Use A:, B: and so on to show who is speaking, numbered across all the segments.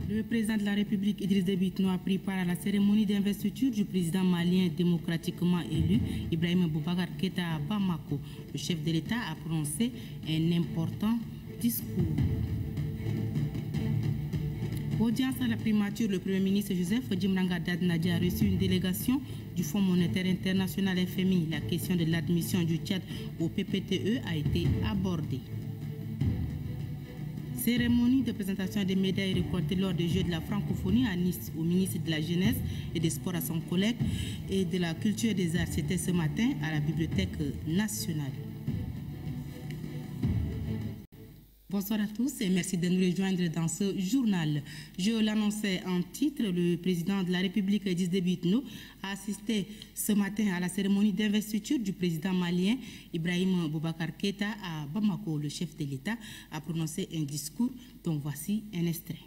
A: Le président de la République, Idriss Déby Itno, a pris part à la cérémonie d'investiture du président malien démocratiquement élu, Ibrahim Boubacar Keïta, à Bamako. Le chef de l'État a prononcé un important discours. Audience à la primature, le Premier ministre Joseph Djimranga Dadnadja a reçu une délégation du Fonds monétaire international FMI. La question de l'admission du Tchad au PPTE a été abordée. Cérémonie de présentation des médailles récoltées lors des Jeux de la francophonie à Nice au ministre de la Jeunesse et des Sports, à son collègue, et de la Culture et des Arts. C'était ce matin à la Bibliothèque nationale. Bonsoir à tous et merci de nous rejoindre dans ce journal. Je l'annonçais en titre, le président de la République, Idriss Déby Itno, a assisté ce matin à la cérémonie d'investiture du président malien Ibrahim Boubacar Keïta à Bamako. Le chef de l'État a prononcé un discours dont voici un extrait.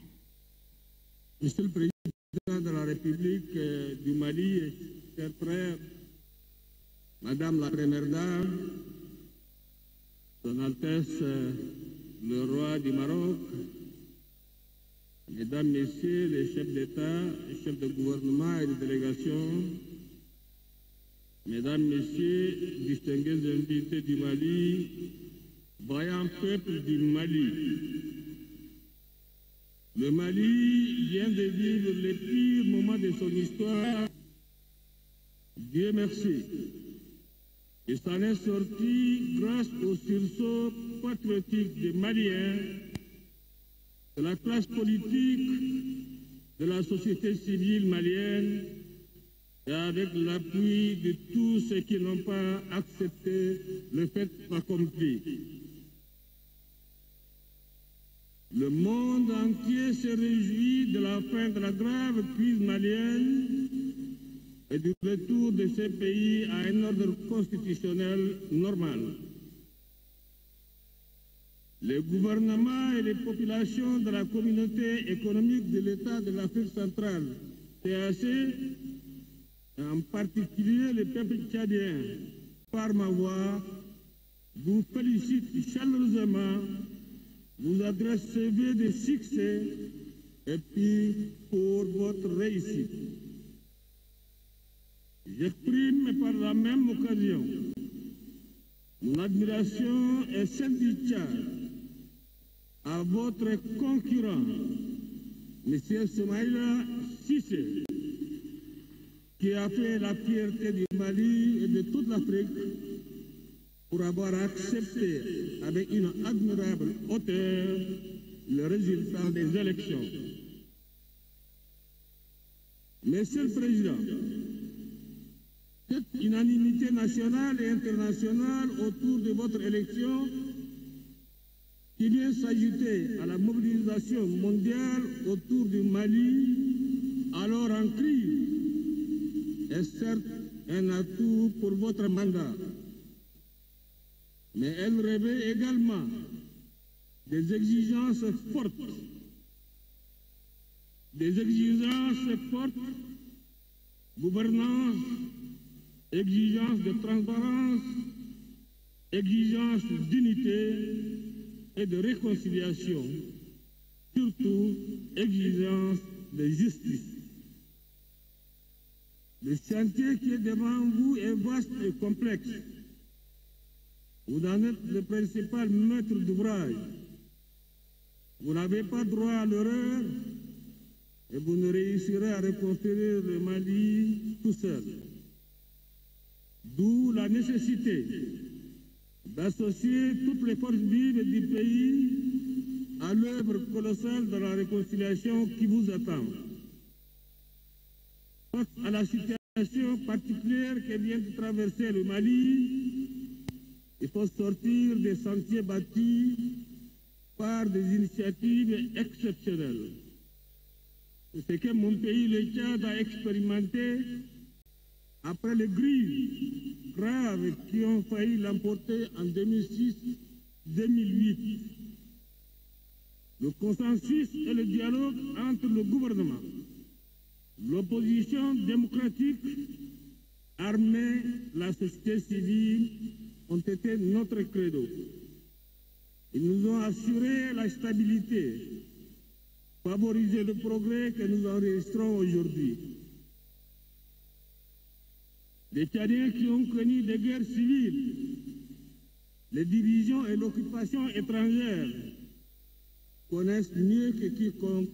B: Monsieur le président de la République du Mali, chers frères, Madame la Première Dame, Son Altesse le roi du Maroc, Mesdames, Messieurs les chefs d'État, les chefs de gouvernement et de délégation, Mesdames, Messieurs, distingués invités du Mali, vaillant peuple du Mali. Le Mali vient de vivre les pires moments de son histoire. Dieu merci. Il s'en est sorti grâce au sursaut patriotique des Maliens, de la classe politique, de la société civile malienne, et avec l'appui de tous ceux qui n'ont pas accepté le fait accompli. Le monde entier se réjouit de la fin de la grave crise malienne et du retour de ce pays à un ordre constitutionnel normal. Les gouvernements et les populations de la communauté économique de l'État de l'Afrique centrale, CAC, en particulier le peuple tchadien, par ma voix, vous félicite chaleureusement, vous adresse ses vœux de succès et puis pour votre réussite. J'exprime par la même occasion mon admiration et celle du Tchad à votre concurrent, M. Soumaïla Cissé, qui a fait la fierté du Mali et de toute l'Afrique pour avoir accepté avec une admirable hauteur le résultat des élections. Monsieur le Président, cette unanimité nationale et internationale autour de votre élection qui vient s'ajouter à la mobilisation mondiale autour du Mali, alors en crise, est certes un atout pour votre mandat. Mais elle révèle également des exigences fortes. Des exigences fortes, gouvernance, exigences de transparence, exigences d'unité et de réconciliation, surtout exigences de justice. Le chantier qui est devant vous est vaste et complexe. Vous en êtes le principal maître d'ouvrage. Vous n'avez pas droit à l'erreur et vous ne réussirez à reconstruire le Mali tout seul. D'où la nécessité d'associer toutes les forces vives du pays à l'œuvre colossale de la réconciliation qui vous attend. Face à la situation particulière que vient de traverser le Mali, il faut sortir des sentiers battus par des initiatives exceptionnelles. C'est ce que mon pays, le Tchad, a expérimenté après les grises graves qui ont failli l'emporter en 2006-2008. Le consensus et le dialogue entre le gouvernement, l'opposition démocratique armer la société civile ont été notre credo. Ils nous ont assuré la stabilité, favorisé le progrès que nous enregistrons aujourd'hui. Les Tchadiens qui ont connu des guerres civiles, les divisions et l'occupation étrangère connaissent mieux que quiconque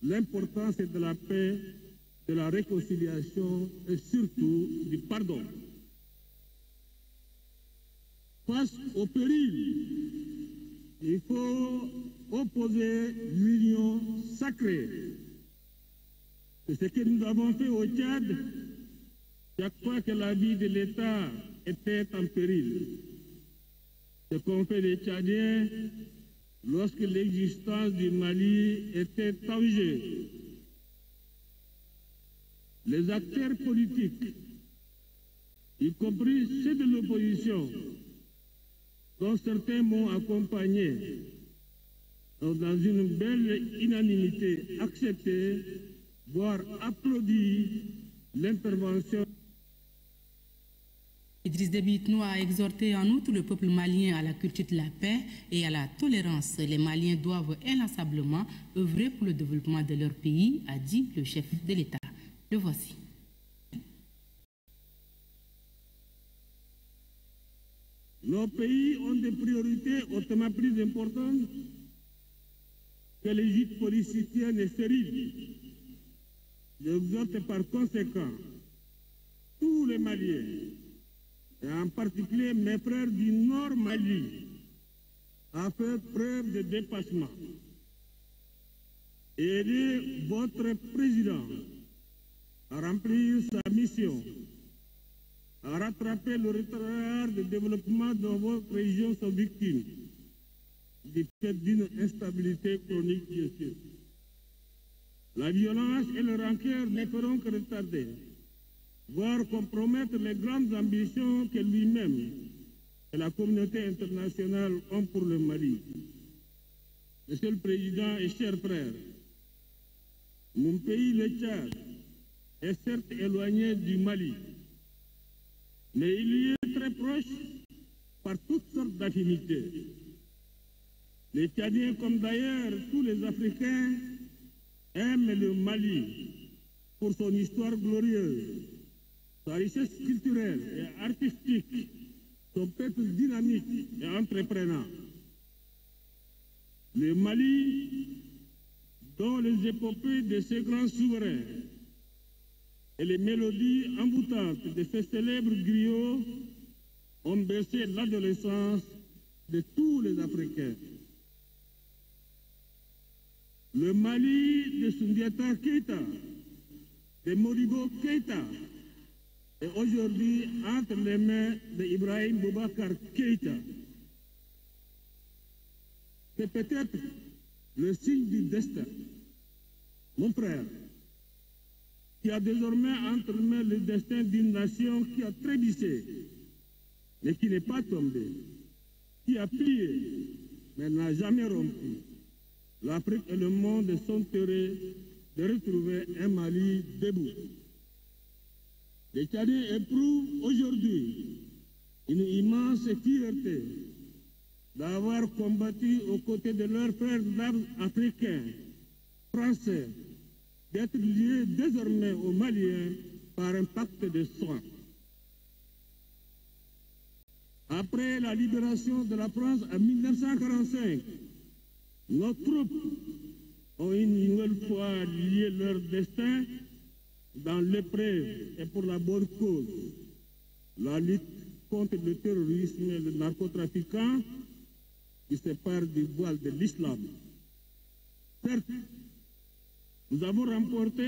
B: l'importance de la paix, de la réconciliation et surtout du pardon. Face au péril, il faut opposer l'union sacrée. C'est ce que nous avons fait au Tchad chaque fois que la vie de l'État était en péril. Ce qu'ont fait les Tchadiens lorsque l'existence du Mali était en jeu. Les acteurs politiques, y compris ceux de l'opposition, dont certains m'ont accompagné, ont dans une belle unanimité accepté, voire applaudi l'intervention.
A: Idriss Déby Itno a exhorté en outre le peuple malien à la culture de la paix et à la tolérance. Les Maliens doivent inlassablement œuvrer pour le développement de leur pays, a dit le chef de l'État. Le voici.
B: Nos pays ont des priorités hautement plus importantes que les luttes politiciennes et stériles. J'exhorte par conséquent tous les Maliens, et en particulier mes frères du Nord Mali, à faire preuve de dépassement et aider votre président à remplir sa mission, à rattraper le retard de développement dont votre région sont victimes, du fait d'une instabilité chronique, bien sûr. La violence et le rancœur ne feront que retarder, voire compromettre les grandes ambitions que lui-même et la communauté internationale ont pour le Mali. Monsieur le Président et chers frères, mon pays, le Tchad, est certes éloigné du Mali, mais il y est très proche par toutes sortes d'affinités. Les Tchadiens, comme d'ailleurs tous les Africains, aiment le Mali pour son histoire glorieuse, sa richesse culturelle et artistique, son peuple dynamique et entreprenant. Le Mali, dont les épopées de ses grands souverains et les mélodies envoûtantes de ces célèbres griots ont bercé l'adolescence de tous les Africains. Le Mali de Soundiata Keïta, de Modibo Keïta, est aujourd'hui entre les mains d'Ibrahim Boubacar Keïta. C'est peut-être le signe du destin. Mon frère, qui a désormais entre mains le destin d'une nation qui a trébuché, mais qui n'est pas tombée, qui a plié, mais n'a jamais rompu. L'Afrique et le monde sont heureux de retrouver un Mali debout. Les Tchadiens éprouvent aujourd'hui une immense fierté d'avoir combattu aux côtés de leurs frères d'armes africains, français, d'être liés désormais aux Maliens par un pacte de sang. Après la libération de la France en 1945, nos troupes ont une nouvelle fois lié leur destin dans l'épreuve et pour la bonne cause, la lutte contre le terrorisme et le narcotrafiquant qui séparent du voile de l'islam. Certes, nous avons remporté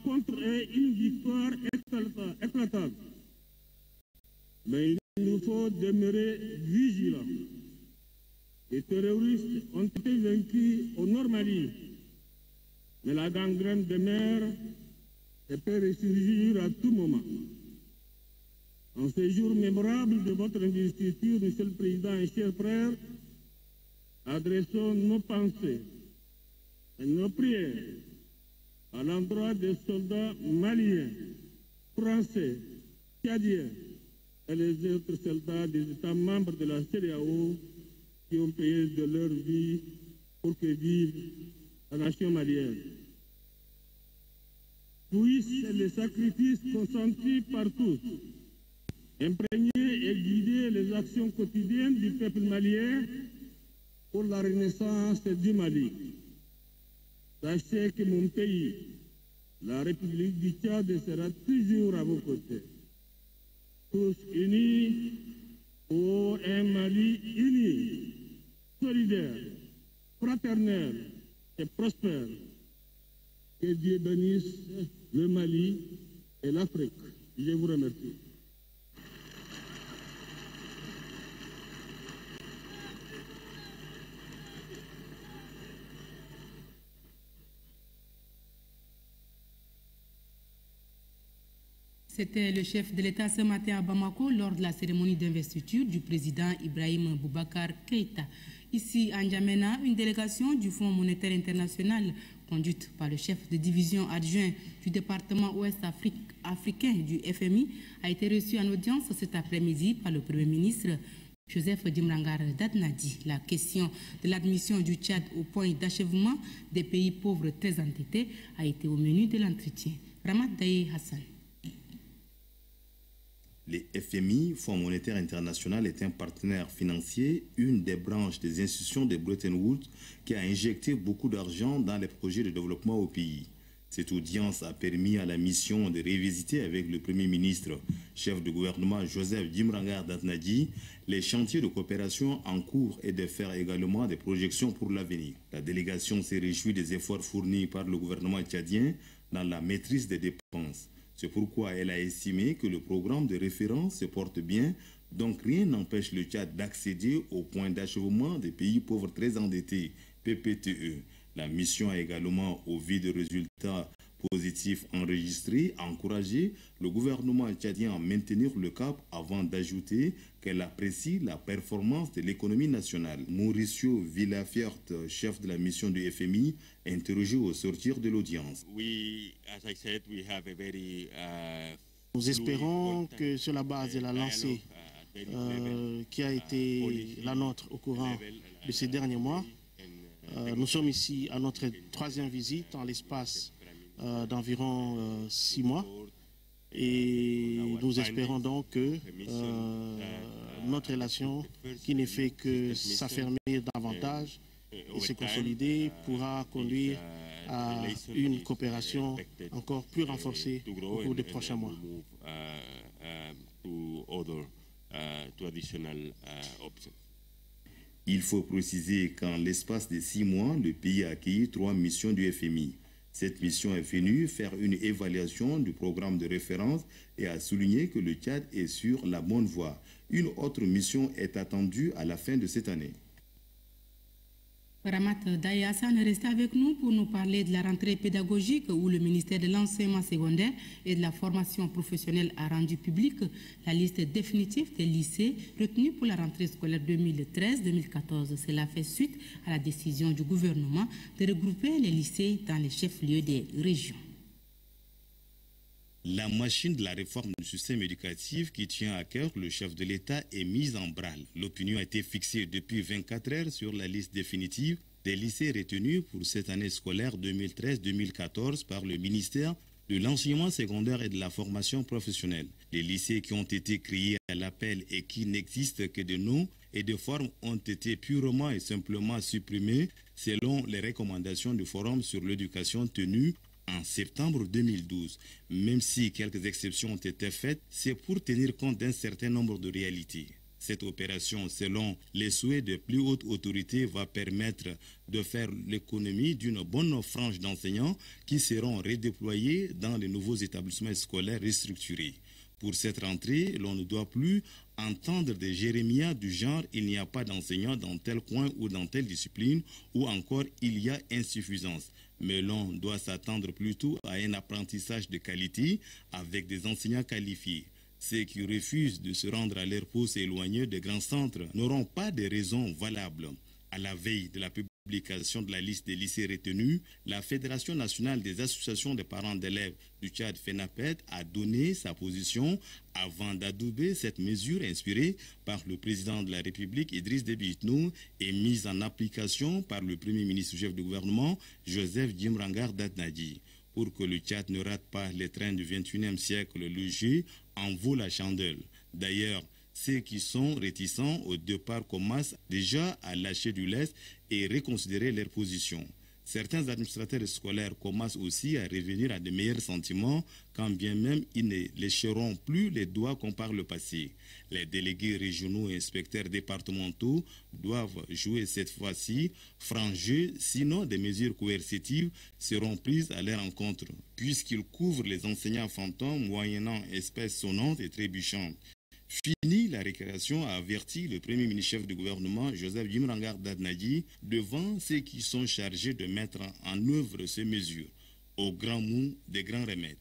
B: contre eux une victoire éclatante, mais il nous faut demeurer vigilants. Les terroristes ont été vaincus au Nord Mali, mais la gangrène demeure et peut ressurgir à tout moment. En ce jour mémorable de votre investiture, Monsieur le Président et chers frères, adressons nos pensées et nos prières à l'endroit des soldats maliens, français, Tchadiens et les autres soldats des États membres de la CEDEAO qui ont payé de leur vie pour que vive la nation malienne. Puissent les sacrifices consentis par tous imprégner et guider les actions quotidiennes du peuple malien pour la renaissance du Mali. Sachez que mon pays, la République du Tchad, sera toujours à vos côtés. Tous unis pour un Mali uni, solidaire, fraternel et prospère. Que Dieu bénisse le Mali et l'Afrique. Je vous remercie.
A: C'était le chef de l'État ce matin à Bamako lors de la cérémonie d'investiture du président Ibrahim Boubacar Keïta. Ici, à N'Djamena, une délégation du Fonds monétaire international, conduite par le chef de division adjoint du département ouest africain du FMI, a été reçue en audience cet après-midi par le Premier ministre Joseph Dimrangar Dadnadi. La question de l'admission du Tchad au point d'achèvement des pays pauvres très endettés a été au menu de l'entretien. Ramad Daye Hassan.
C: Les FMI, Fonds monétaire international, est un partenaire financier, une des branches des institutions de Bretton Woods qui a injecté beaucoup d'argent dans les projets de développement au pays. Cette audience a permis à la mission de révisiter avec le Premier ministre, chef de gouvernement Joseph Dimrangar Dadnadi, les chantiers de coopération en cours et de faire également des projections pour l'avenir. La délégation s'est réjouie des efforts fournis par le gouvernement tchadien dans la maîtrise des dépenses. C'est pourquoi elle a estimé que le programme de référence se porte bien, donc rien n'empêche le Tchad d'accéder au point d'achèvement des pays pauvres très endettés, PPTE. La mission a également, au vu des résultats positifs enregistrés, encouragé le gouvernement tchadien à maintenir le cap avant d'ajouter qu'elle apprécie la performance de l'économie nationale. Mauricio Villafiert, chef de la mission du FMI, interrogé au sortir de l'audience.
D: Nous espérons que sur la base de la lancée qui a été la nôtre au courant de ces derniers mois, nous sommes ici à notre 3e visite en l'espace d'environ 6 mois et nous espérons donc que notre relation, qui ne fait que s'affermir davantage et se consolider, pourra conduire à une coopération encore plus renforcée au cours des prochains mois.
C: Il faut préciser qu'en l'espace de 6 mois, le pays a accueilli 3 missions du FMI. Cette mission est venue faire une évaluation du programme de référence et a souligné que le Tchad est sur la bonne voie. Une autre mission est attendue à la fin de cette année.
A: Ramat Daye Hassan est resté avec nous pour nous parler de la rentrée pédagogique où le ministère de l'enseignement secondaire et de la formation professionnelle a rendu public la liste définitive des lycées retenus pour la rentrée scolaire 2013-2014. Cela fait suite à la décision du gouvernement de regrouper les lycées dans les chefs-lieux des régions.
C: La machine de la réforme du système éducatif qui tient à cœur le chef de l'État est mise en branle. L'opinion a été fixée depuis 24 heures sur la liste définitive des lycées retenus pour cette année scolaire 2013-2014 par le ministère de l'enseignement secondaire et de la formation professionnelle. Les lycées qui ont été créés à l'appel et qui n'existent que de noms et de formes ont été purement et simplement supprimés selon les recommandations du Forum sur l'éducation tenu en septembre 2012. Même si quelques exceptions ont été faites, c'est pour tenir compte d'un certain nombre de réalités. Cette opération, selon les souhaits de plus hautes autorités, va permettre de faire l'économie d'une bonne frange d'enseignants qui seront redéployés dans les nouveaux établissements scolaires restructurés. Pour cette rentrée, l'on ne doit plus entendre des jérémias du genre « il n'y a pas d'enseignants dans tel coin ou dans telle discipline » ou encore « il y a insuffisance ». Mais l'on doit s'attendre plutôt à un apprentissage de qualité avec des enseignants qualifiés. Ceux qui refusent de se rendre à leur poste éloigné des grands centres n'auront pas de raisons valables. À la veille de la publication publication de la liste des lycées retenus, la Fédération nationale des associations des parents d'élèves du Tchad, FENAPED, a donné sa position avant d'adouber cette mesure inspirée par le président de la République, Idriss Déby Itno, et mise en application par le premier ministre chef du gouvernement, Joseph Djimrangar Dadnadi. Pour que le Tchad ne rate pas les trains du 21e siècle, le G en vaut la chandelle. D'ailleurs, ceux qui sont réticents au départ commencent déjà à lâcher du lest et reconsidérer leur position. Certains administrateurs scolaires commencent aussi à revenir à de meilleurs sentiments, quand bien même ils ne lécheront plus les doigts comme par le passé. Les délégués régionaux et inspecteurs départementaux doivent jouer cette fois-ci franc jeu, sinon des mesures coercitives seront prises à leur encontre, puisqu'ils couvrent les enseignants fantômes moyennant espèces sonnantes et trébuchantes. Fini la récréation, a averti le premier ministre chef du gouvernement, Joseph Djimrangar Dadnadi, devant ceux qui sont chargés de mettre en œuvre ces mesures, au grand mot des grands remèdes.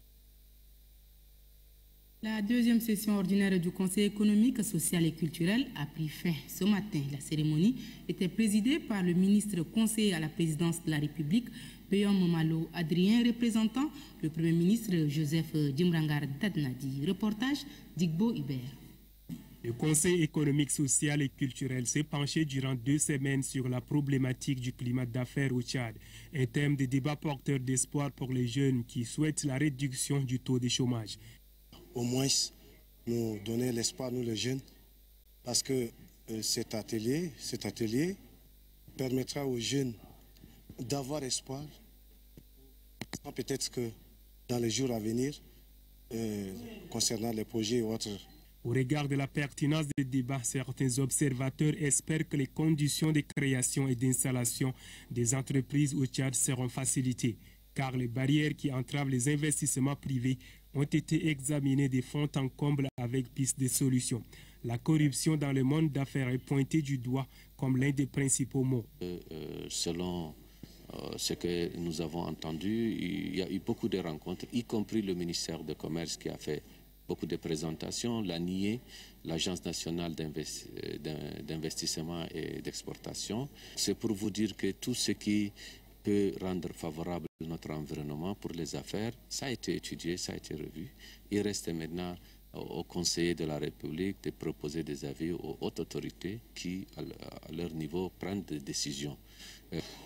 A: La deuxième session ordinaire du Conseil économique, social et culturel a pris fin ce matin. La cérémonie était présidée par le ministre conseiller à la présidence de la République, Peyom Malo Adrien, représentant le premier ministre Joseph Djimrangar Dadnadi. Reportage d'Igbo Hubert.
E: Le Conseil économique, social et culturel s'est penché durant 2 semaines sur la problématique du climat d'affaires au Tchad, un thème de débat porteur d'espoir pour les jeunes qui souhaitent la réduction du taux de chômage.
F: Au moins, nous donner l'espoir, nous les jeunes, parce que cet atelier permettra aux jeunes d'avoir espoir. Peut-être que dans les jours à venir, concernant les projets et autres,
E: au regard de la pertinence des débats, certains observateurs espèrent que les conditions de création et d'installation des entreprises au Tchad seront facilitées, car les barrières qui entravent les investissements privés ont été examinées de fond en comble avec piste de solutions. La corruption dans le monde d'affaires est pointée du doigt comme l'un des principaux mots.
G: Selon ce que nous avons entendu, il y a eu beaucoup de rencontres, y compris le ministère du Commerce qui a fait beaucoup de présentations, l'ANIE, l'Agence nationale d'investissement et d'exportation. C'est pour vous dire que tout ce qui peut rendre favorable notre environnement pour les affaires, ça a été étudié, ça a été revu. Il reste maintenant aux conseillers de la République de proposer des avis aux hautes autorités qui, à leur niveau, prennent des décisions.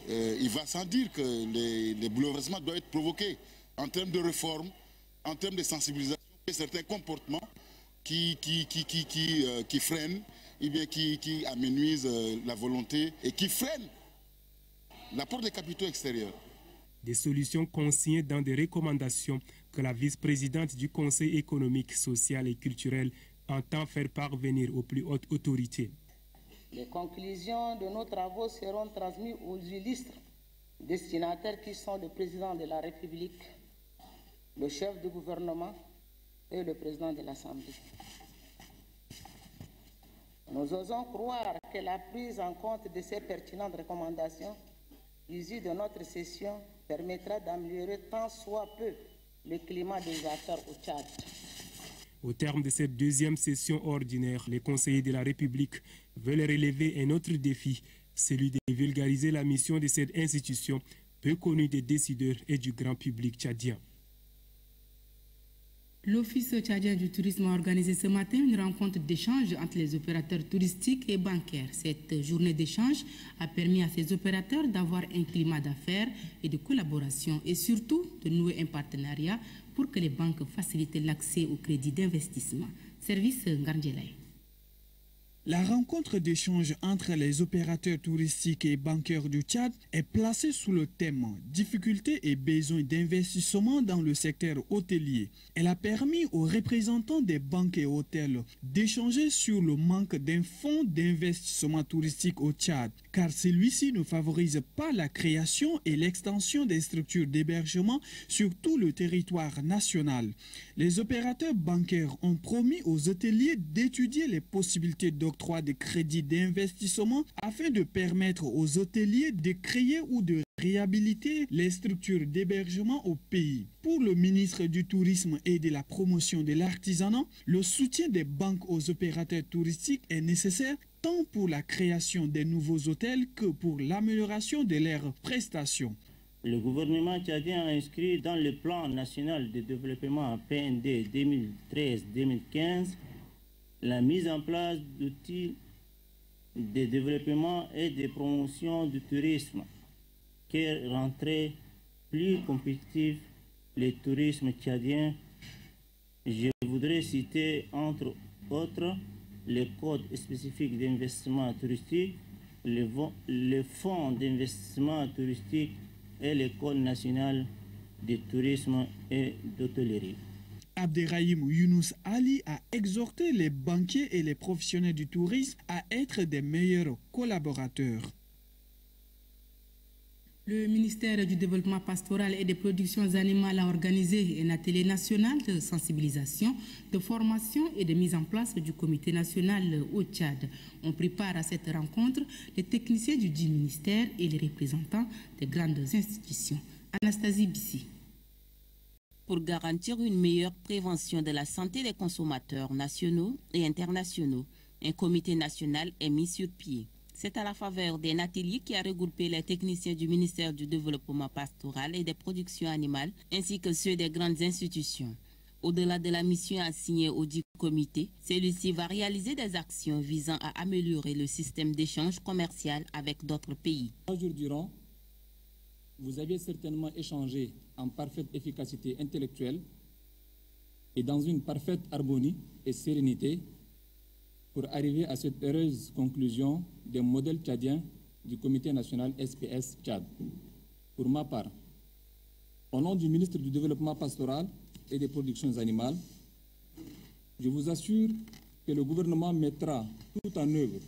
H: Il va sans dire que les bouleversements doivent être provoqués en termes de réforme, en termes de sensibilisation. Certains comportements qui freinent, et bien qui amenuisent la volonté et qui freinent l'apport des capitaux extérieurs.
E: Des solutions consignées dans des recommandations que la vice-présidente du Conseil économique, social et culturel entend faire parvenir aux plus hautes autorités.
I: Les conclusions de nos travaux seront transmises aux illustres destinataires qui sont le président de la République, le chef du gouvernement et le président de l'Assemblée. Nous osons croire que la prise en compte de ces pertinentes recommandations issues de notre session permettra d'améliorer tant soit peu le climat des affaires au Tchad.
E: Au terme de cette deuxième session ordinaire, les conseillers de la République veulent relever un autre défi, celui de vulgariser la mission de cette institution peu connue des décideurs et du grand public tchadien.
A: L'Office tchadien du tourisme a organisé ce matin une rencontre d'échange entre les opérateurs touristiques et bancaires. Cette journée d'échange a permis à ces opérateurs d'avoir un climat d'affaires et de collaboration et surtout de nouer un partenariat pour que les banques facilitent l'accès au crédit d'investissement. Service Ngandjelay.
J: La rencontre d'échange entre les opérateurs touristiques et bancaires du Tchad est placée sous le thème « Difficultés et besoins d'investissement dans le secteur hôtelier ». Elle a permis aux représentants des banques et hôtels d'échanger sur le manque d'un fonds d'investissement touristique au Tchad, car celui-ci ne favorise pas la création et l'extension des structures d'hébergement sur tout le territoire national. Les opérateurs bancaires ont promis aux hôteliers d'étudier les possibilités d'organisation l'octroi de crédits d'investissement afin de permettre aux hôteliers de créer ou de réhabiliter les structures d'hébergement au pays. Pour le ministre du Tourisme et de la Promotion de l'Artisanat, le soutien des banques aux opérateurs touristiques est nécessaire tant pour la création des nouveaux hôtels que pour l'amélioration de leurs prestations.
K: Le gouvernement tchadien a inscrit dans le plan national de développement PND 2013-2015 la mise en place d'outils de développement et de promotion du tourisme qui rendrait plus compétitif le tourisme tchadien. Je voudrais citer entre autres le code spécifique d'investissement touristique, le fonds d'investissement touristique et l'École nationale de tourisme et d'hôtellerie.
J: Abderrahim Younous Ali a exhorté les banquiers et les professionnels du tourisme à être des meilleurs collaborateurs.
A: Le ministère du Développement pastoral et des productions animales a organisé un atelier national de sensibilisation, de formation et de mise en place du comité national au Tchad. On prépare à cette rencontre les techniciens du dit ministère et les représentants des grandes institutions. Anastasie Bissi.
L: Pour garantir une meilleure prévention de la santé des consommateurs nationaux et internationaux, un comité national est mis sur pied. C'est à la faveur d'un atelier qui a regroupé les techniciens du ministère du Développement pastoral et des productions animales, ainsi que ceux des grandes institutions. Au-delà de la mission assignée au dit comité, celui-ci va réaliser des actions visant à améliorer le système d'échange commercial avec d'autres pays.
M: 3 jours durant, vous aviez certainement échangé en parfaite efficacité intellectuelle et dans une parfaite harmonie et sérénité pour arriver à cette heureuse conclusion des modèles tchadiens du comité national SPS Tchad. Pour ma part, au nom du ministre du Développement pastoral et des productions animales, je vous assure que le gouvernement mettra tout en œuvre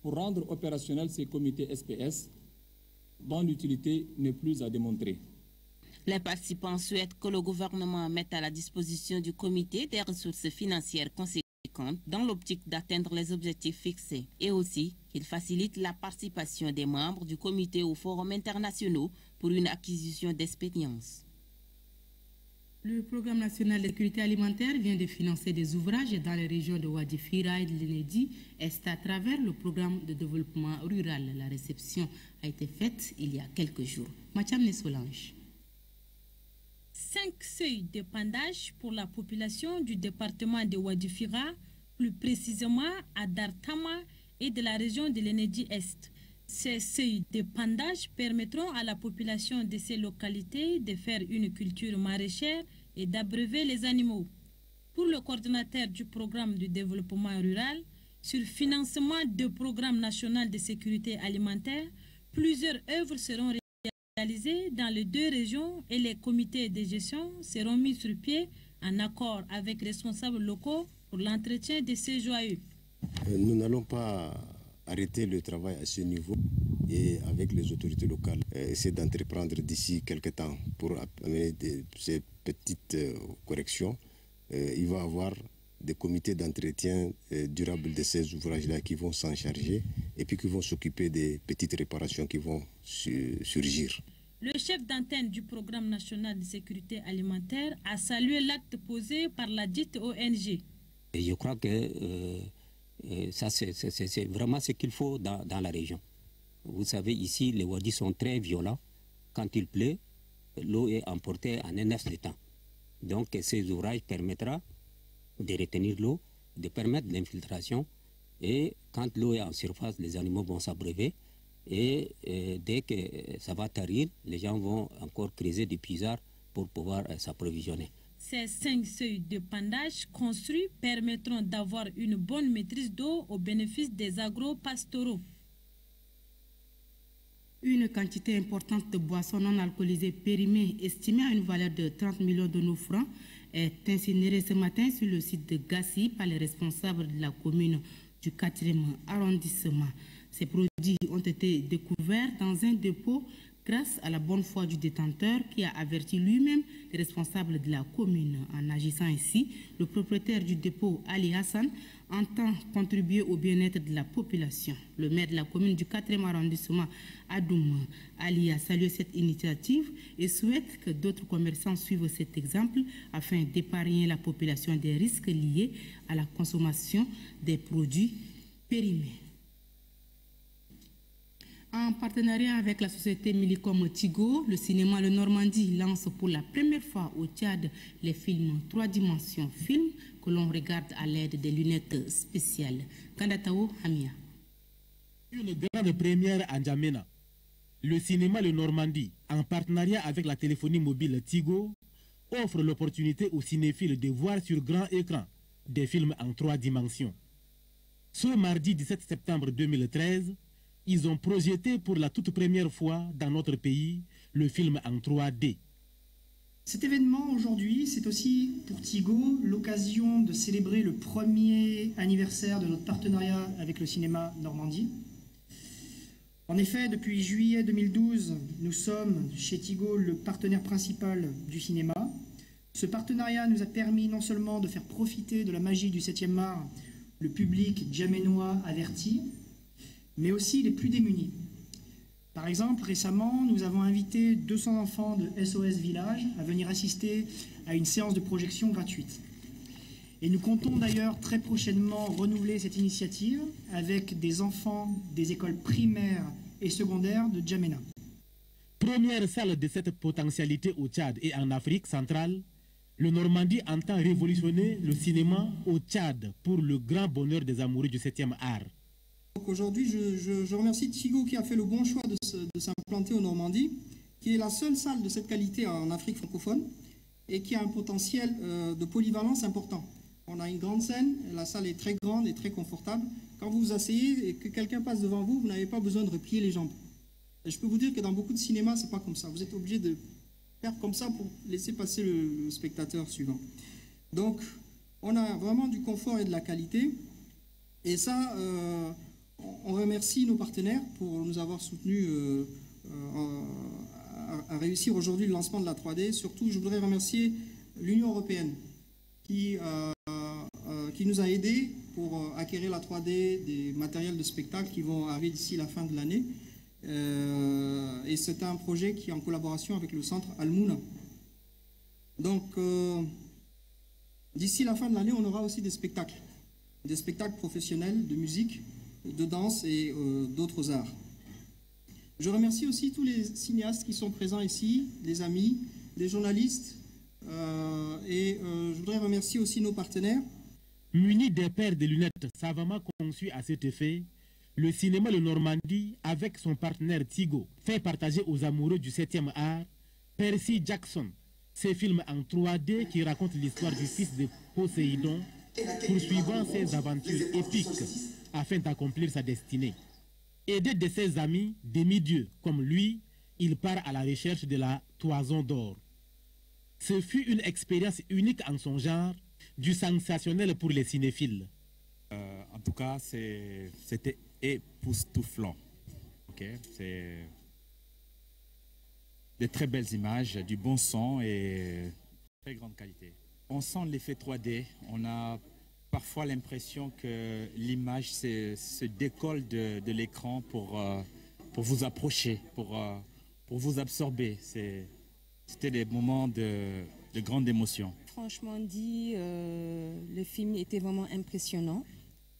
M: pour rendre opérationnels ces comités SPS dont l'utilité n'est plus à démontrer.
L: Les participants souhaitent que le gouvernement mette à la disposition du comité des ressources financières conséquentes dans l'optique d'atteindre les objectifs fixés et aussi qu'il facilite la participation des membres du comité aux forums internationaux pour une acquisition d'expérience.
A: Le programme national de sécurité alimentaire vient de financer des ouvrages dans les régions de Wadi Fira et de l'Enedi Est à travers le programme de développement rural. La réception a été faite il y a quelques jours. Mathiam Nessolange.
N: 5 seuils d'épandage pour la population du département de Wadi Fira, plus précisément à Dartama et de la région de l'Enedi Est. Ces seuils d'épandage permettront à la population de ces localités de faire une culture maraîchère et d'abreuver les animaux. Pour le coordinateur du programme de développement rural, sur financement du programme national de sécurité alimentaire, plusieurs œuvres seront réalisées dans les 2 régions et les comités de gestion seront mis sur pied en accord avec les responsables locaux pour l'entretien de ces joyaux.
O: Nous n'allons pas arrêter le travail à ce niveau et avec les autorités locales, essayer d'entreprendre d'ici quelques temps pour amener ces petites corrections. Il va y avoir des comités d'entretien durable de ces ouvrages-là qui vont s'en charger et puis qui vont s'occuper des petites réparations qui vont surgir.
N: Le chef d'antenne du programme national de sécurité alimentaire a salué l'acte posé par la dite ONG.
P: Et je crois que ça, c'est vraiment ce qu'il faut dans la région. Vous savez, ici, les wadis sont très violents. Quand il pleut, l'eau est emportée en un laps de temps. Donc, ces ouvrages permettront de retenir l'eau, de permettre l'infiltration. Et quand l'eau est en surface, les animaux vont s'abreuver. Et dès que ça va tarir, les gens vont encore creuser des puisards pour pouvoir s'approvisionner.
N: Ces 5 seuils d'épandage construits permettront d'avoir une bonne maîtrise d'eau au bénéfice des agro-pastoraux.
A: Une quantité importante de boissons non alcoolisées périmées, estimée à une valeur de 30 millions de nos francs, est incinérée ce matin sur le site de Gassi par les responsables de la commune du 4e arrondissement. Ces produits ont été découverts dans un dépôt grâce à la bonne foi du détenteur qui a averti lui-même responsable de la commune. En agissant ainsi, le propriétaire du dépôt, Ali Hassan, entend contribuer au bien-être de la population. Le maire de la commune du 4e arrondissement, Adoum Ali, a salué cette initiative et souhaite que d'autres commerçants suivent cet exemple afin d'épargner la population des risques liés à la consommation des produits périmés. En partenariat avec la société Millicom Tigo, le cinéma Le Normandie lance pour la première fois au Tchad les films 3 dimensions, films que l'on regarde à l'aide des lunettes spéciales. Kandatao Hamia.
Q: Une grande première à N'Djamena. Le cinéma Le Normandie, en partenariat avec la téléphonie mobile Tigo, offre l'opportunité aux cinéphiles de voir sur grand écran des films en 3 dimensions. Ce mardi 17 septembre 2013, ils ont projeté pour la toute première fois dans notre pays le film en 3D.
R: Cet événement aujourd'hui, c'est aussi pour Tigo l'occasion de célébrer le premier anniversaire de notre partenariat avec le cinéma Normandie. En effet, depuis juillet 2012, nous sommes chez Tigo le partenaire principal du cinéma. Ce partenariat nous a permis non seulement de faire profiter de la magie du 7e art le public djaménois averti, mais aussi les plus démunis. Par exemple, récemment, nous avons invité 200 enfants de SOS Village à venir assister à une séance de projection gratuite. Et nous comptons d'ailleurs très prochainement renouveler cette initiative avec des enfants des écoles primaires et secondaires de N'Djamena.
Q: Première salle de cette potentialité au Tchad et en Afrique centrale, le Normandie entend révolutionner le cinéma au Tchad pour le grand bonheur des amoureux du 7e art.
R: Aujourd'hui, je remercie Tigo qui a fait le bon choix de s'implanter au Normandie, qui est la seule salle de cette qualité en Afrique francophone et qui a un potentiel de polyvalence important. On a une grande scène, la salle est très grande et très confortable. Quand vous vous asseyez et que quelqu'un passe devant vous, vous n'avez pas besoin de replier les jambes. Et je peux vous dire que dans beaucoup de cinémas, c'est pas comme ça. Vous êtes obligé de faire comme ça pour laisser passer le spectateur suivant. Donc, on a vraiment du confort et de la qualité. Et ça... on remercie nos partenaires pour nous avoir soutenus à réussir aujourd'hui le lancement de la 3D. Surtout, je voudrais remercier l'Union européenne qui nous a aidés pour acquérir la 3D des matériels de spectacle qui vont arriver d'ici la fin de l'année. Et c'est un projet qui est en collaboration avec le centre Al-Mouna. Donc, d'ici la fin de l'année, on aura aussi des spectacles professionnels de musique, de danse et d'autres arts. Je remercie aussi tous les cinéastes qui sont présents ici, les amis, les journalistes, et je voudrais remercier aussi nos partenaires.
Q: Muni des paires de lunettes savamment conçues à cet effet, le cinéma Le Normandie, avec son partenaire Tigo, fait partager aux amoureux du 7e art Percy Jackson, ces films en 3D qui racontent l'histoire du fils de Poséidon, poursuivant ses aventures épiques afin d'accomplir sa destinée. Aidé de ses amis, demi-dieux comme lui, il part à la recherche de la toison d'or. Ce fut une expérience unique en son genre, du sensationnel pour les cinéphiles.
S: En tout cas, c'était époustouflant. Okay? C'est de très belles images, du bon son et très grande qualité. On sent l'effet 3D, on a parfois l'impression que l'image se décolle de l'écran pour vous approcher, pour vous absorber. C'était des moments de grande émotion.
T: Franchement dit, le film était vraiment impressionnant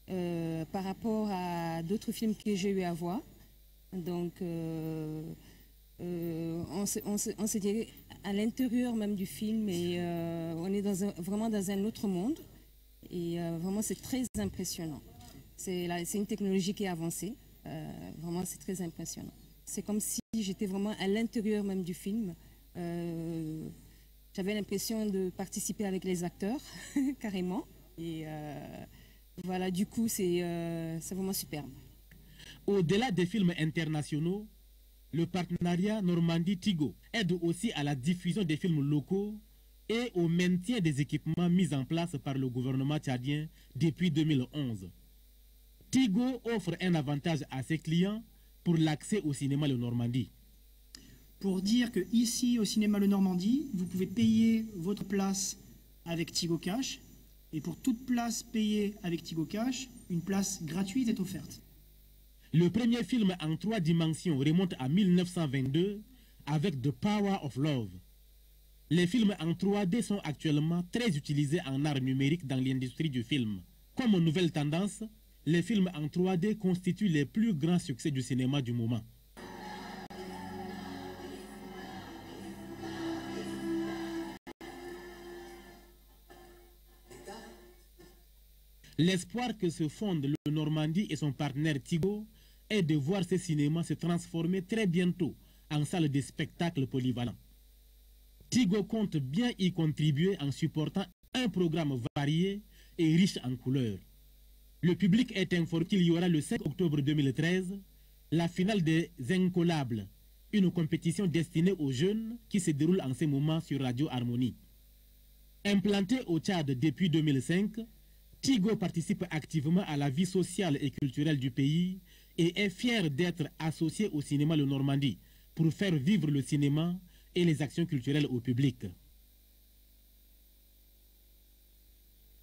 T: par rapport à d'autres films que j'ai eu à voir. Donc, on se dirait à l'intérieur même du film et on est vraiment dans un autre monde. Et vraiment, c'est très impressionnant. C'est une technologie qui est avancée. Vraiment, c'est très impressionnant. C'est comme si j'étais vraiment à l'intérieur même du film. J'avais l'impression de participer avec les acteurs, carrément. Et voilà, du coup, c'est vraiment superbe.
Q: Au-delà des films internationaux, le partenariat Normandie-Tigo aide aussi à la diffusion des films locaux et au maintien des équipements mis en place par le gouvernement tchadien depuis 2011. Tigo offre un avantage à ses clients pour l'accès au cinéma Le Normandie.
R: pour dire que ici, au cinéma Le Normandie, vous pouvez payer votre place avec Tigo Cash, et pour toute place payée avec Tigo Cash, une place gratuite est offerte.
Q: Le premier film en 3 dimensions remonte à 1922 avec The Power of Love. Les films en 3D sont actuellement très utilisés en art numérique dans l'industrie du film. Comme nouvelle tendance, les films en 3D constituent les plus grands succès du cinéma du moment. L'espoir que se fondent le Normandie et son partenaire Tigo est de voir ces cinémas se transformer très bientôt en salles de spectacle polyvalents. Tigo compte bien y contribuer en supportant un programme varié et riche en couleurs. Le public est informé qu'il y aura le 5 octobre 2013 la finale des Incollables, une compétition destinée aux jeunes qui se déroule en ce moment sur Radio Harmonie. Implanté au Tchad depuis 2005, Tigo participe activement à la vie sociale et culturelle du pays et est fier d'être associé au cinéma Le Normandie pour faire vivre le cinéma et les actions culturelles au public.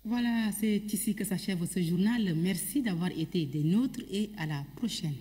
A: Voilà, c'est ici que s'achève ce journal. Merci d'avoir été des nôtres et à la prochaine.